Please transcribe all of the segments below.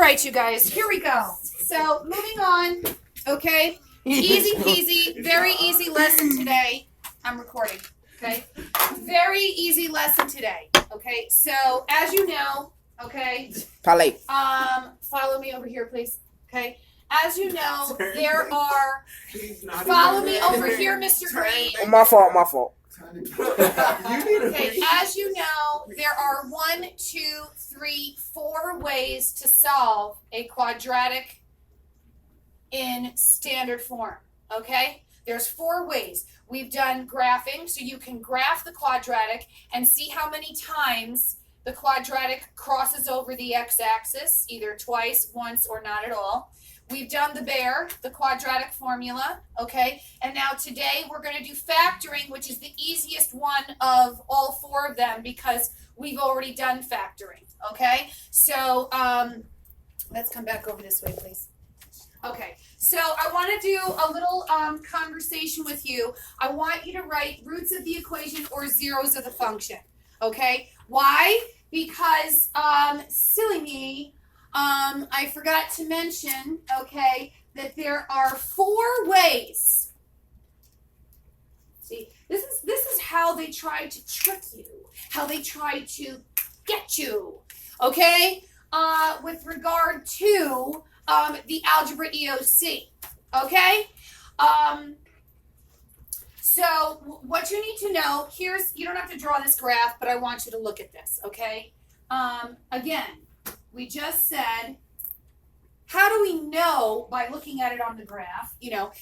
right, you guys, here we go. So moving on, okay? Easy peasy, very easy lesson today. I'm recording, okay? Very easy lesson today, okay? So as you know, okay? Follow me over here, please, okay? As you know, there are, follow me over here, Mr. Green. My fault. Okay, as you know, there are 1, 2, 3, 4 ways to solve a quadratic in standard form, okay? There's 4 ways. We've done graphing, so you can graph the quadratic and see how many times the quadratic crosses over the x-axis, either twice, once, or not at all. We've done the bear, the quadratic formula, okay? And now today we're going to do factoring, which is the easiest one of all 4 of them because we've already done factoring, okay? So let's come back over this way, please. Okay, so I want to do a little conversation with you. I want you to write roots of the equation or zeros of the function, okay? Why? Because, silly me, I forgot to mention, okay, that there are 4 ways. See, this is how they try to trick you, how they try to get you, okay, with regard to the algebra EOC, okay? So what you need to know, you don't have to draw this graph, but I want you to look at this, okay? Again, we just said, how do we know by looking at it on the graph,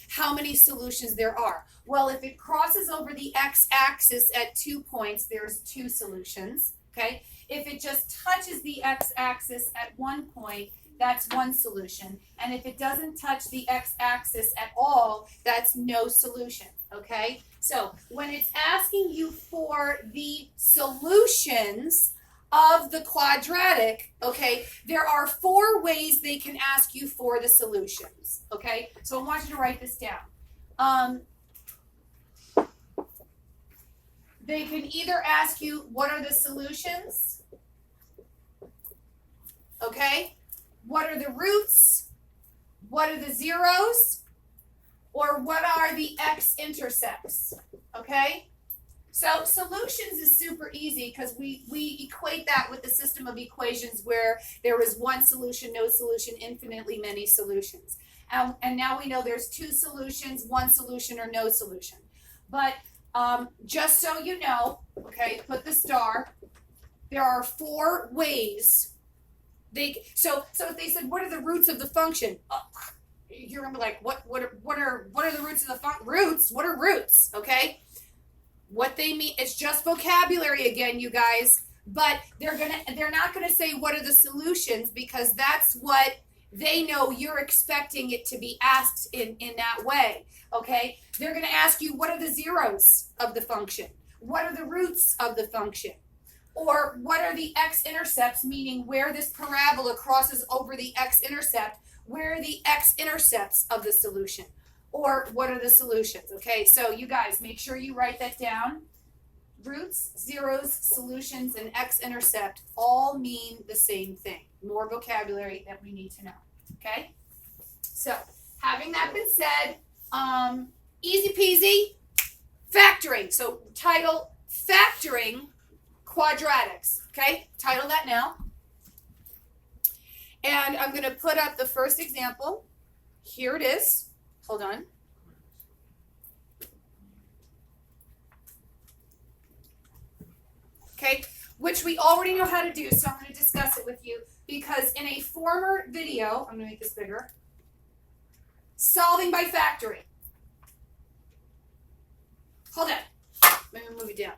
how many solutions there are? Well, if it crosses over the x-axis at 2 points, there's 2 solutions, okay? If it just touches the x-axis at 1 point, that's 1 solution. And if it doesn't touch the x-axis at all, that's no solution, okay? So when it's asking you for the solutions of the quadratic, okay, there are 4 ways they can ask you for the solutions, okay? So I want you to write this down. They can either ask you, what are the solutions? Okay? What are the roots? What are the zeros? Or what are the x-intercepts? Okay? So solutions is super easy because we equate that with the system of equations where there is 1 solution, no solution, infinitely many solutions. And now we know there's 2 solutions, 1 solution, or no solution. But just so you know, okay, put the star, there are 4 ways. So if they said, what are the roots of the function? You're going to be like, what are the roots of the function? Roots? What are roots? Okay? What they mean, it's just vocabulary again, you guys, but they're not gonna say what are the solutions because that's what they know you're expecting it to be asked in that way, okay? They're gonna ask you, what are the zeros of the function? What are the roots of the function? Or what are the x-intercepts, meaning where this parabola crosses over the x-intercept, where are the x-intercepts of the solution? Or what are the solutions, okay? So you guys, make sure you write that down. Roots, zeros, solutions, and x-intercept all mean the same thing. More vocabulary that we need to know, okay? So, having that been said, easy peasy, factoring. So, title, factoring quadratics, okay? Title that now. And I'm going to put up the first example. Here it is. Hold on. Okay, which we already know how to do, so I'm going to discuss it with you because in a former video, I'm going to make this bigger, solving by factoring. Hold on. Let me move it down.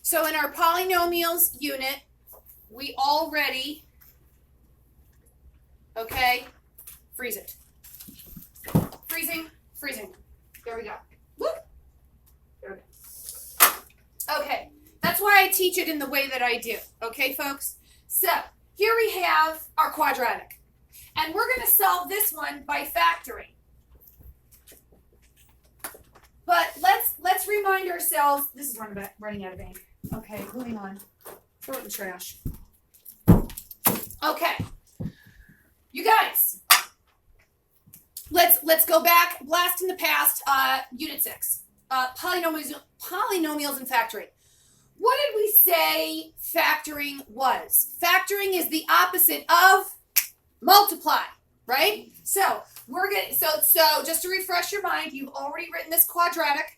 So in our polynomials unit, we already, okay, freeze it. Freezing. There we go. Whoop. There we go. Okay, that's why I teach it in the way that I do. Okay, folks? So, here we have our quadratic. And we're going to solve this one by factoring. But let's remind ourselves, this is running out of ink. Okay, moving on. Throw it in the trash. Okay, You guys, let's go back, blast in the past, unit 6, polynomials and factoring. What did we say factoring was? Factoring is the opposite of multiply, right? So we're gonna so just to refresh your mind, you've already written this quadratic,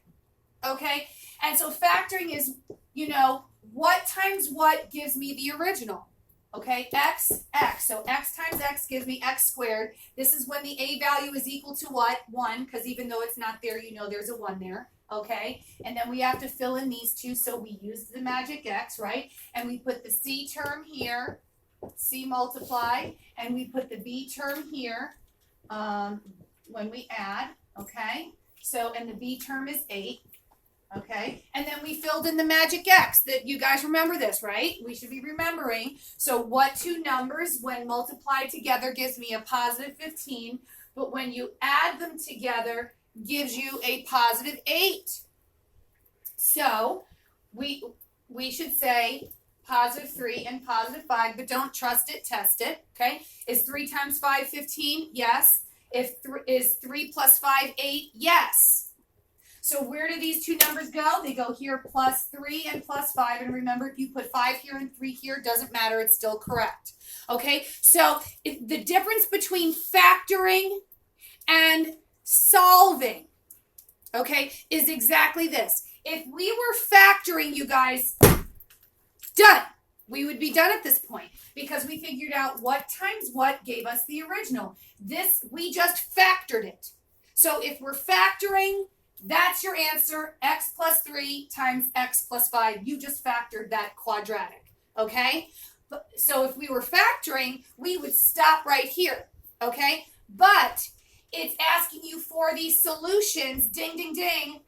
okay? And so factoring is, you know, what times what gives me the original, okay? X. So x times x gives me x squared. This is when the a value is equal to what? 1, because even though it's not there, you know there's a 1 there, okay? And then we have to fill in these two, so we use the magic x, right? And we put the c term here, c multiply, and we put the b term here when we add, okay? So, and the b term is 8. Okay, and then we filled in the magic x. That you guys remember this, right? We should be remembering. So what two numbers when multiplied together gives me a positive 15, but when you add them together gives you a positive 8. So we should say positive 3 and positive 5, but don't trust it, test it, okay? Is 3 times 5 15? Yes. Is 3 plus 5 8? Yes. So where do these two numbers go? They go here, plus 3 and plus 5. And remember, if you put 5 here and 3 here, doesn't matter. It's still correct. Okay? So the difference between factoring and solving, okay, is exactly this. If we were factoring, you guys, done. We would be done at this point because we figured out what times what gave us the original. This, we just factored it. So if we're factoring, that's your answer, x plus 3 times x plus 5. You just factored that quadratic, okay? So if we were factoring, we would stop right here, okay? But it's asking you for these solutions, ding, ding, ding,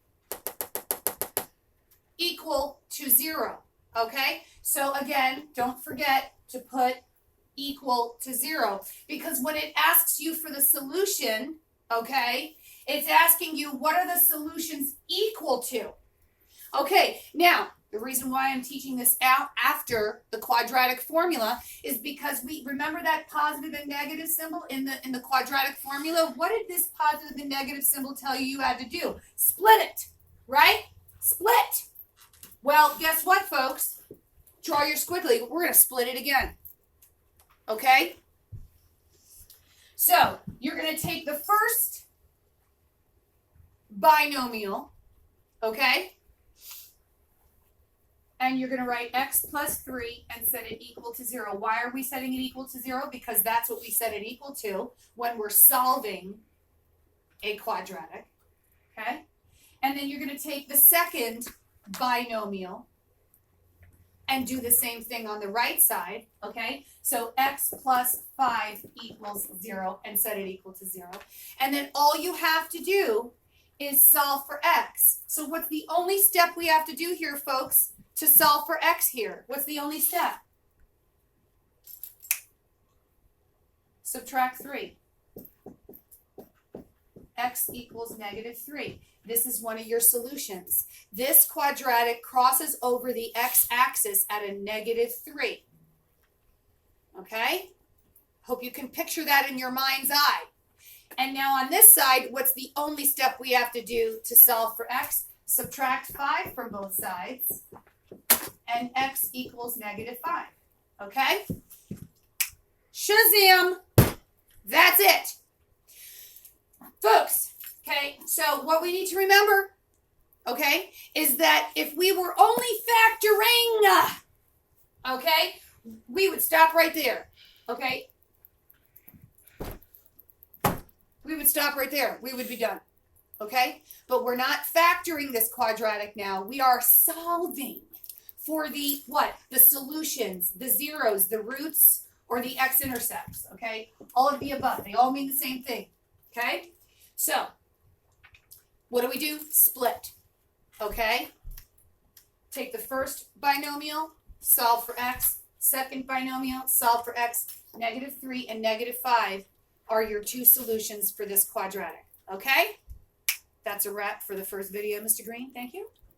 equal to 0, okay? So again, don't forget to put equal to 0 because when it asks you for the solution, okay, it's asking you what are the solutions equal to. Okay, now the reason why I'm teaching this out after the quadratic formula is because we remember that positive and negative symbol in the quadratic formula. What did this positive and negative symbol tell you had to do? Split it, right? Split. Well, guess what, folks? Draw your squiggly. We're going to split it again. Okay? So you're going to take the first binomial, okay? And you're going to write x plus 3 and set it equal to 0. Why are we setting it equal to 0? Because that's what we set it equal to when we're solving a quadratic, okay? And then you're going to take the second binomial and do the same thing on the right side, okay? So x plus 5 equals 0 and set it equal to 0. And then all you have to do is solve for x. So what's the only step we have to do here, folks, to solve for x here? What's the only step? Subtract 3. X equals negative 3. This is one of your solutions. This quadratic crosses over the x-axis at a negative 3. Okay? Hope you can picture that in your mind's eye. And now on this side, what's the only step we have to do to solve for x? Subtract 5 from both sides, and x equals negative 5. Okay? Shazam! That's it. Folks, okay, so what we need to remember, okay, is that if we were only factoring, okay, we would stop right there, okay? We would stop right there. We would be done, okay? But we're not factoring this quadratic now. We are solving for the what? The solutions, the zeros, the roots, or the x-intercepts, okay? All of the above. They all mean the same thing, okay? So, what do? Split, okay? Take the first binomial, solve for x. Second binomial, solve for x. Negative 3 and negative 5 are your two solutions for this quadratic, okay? That's a wrap for the first video, Mr. Green. Thank you.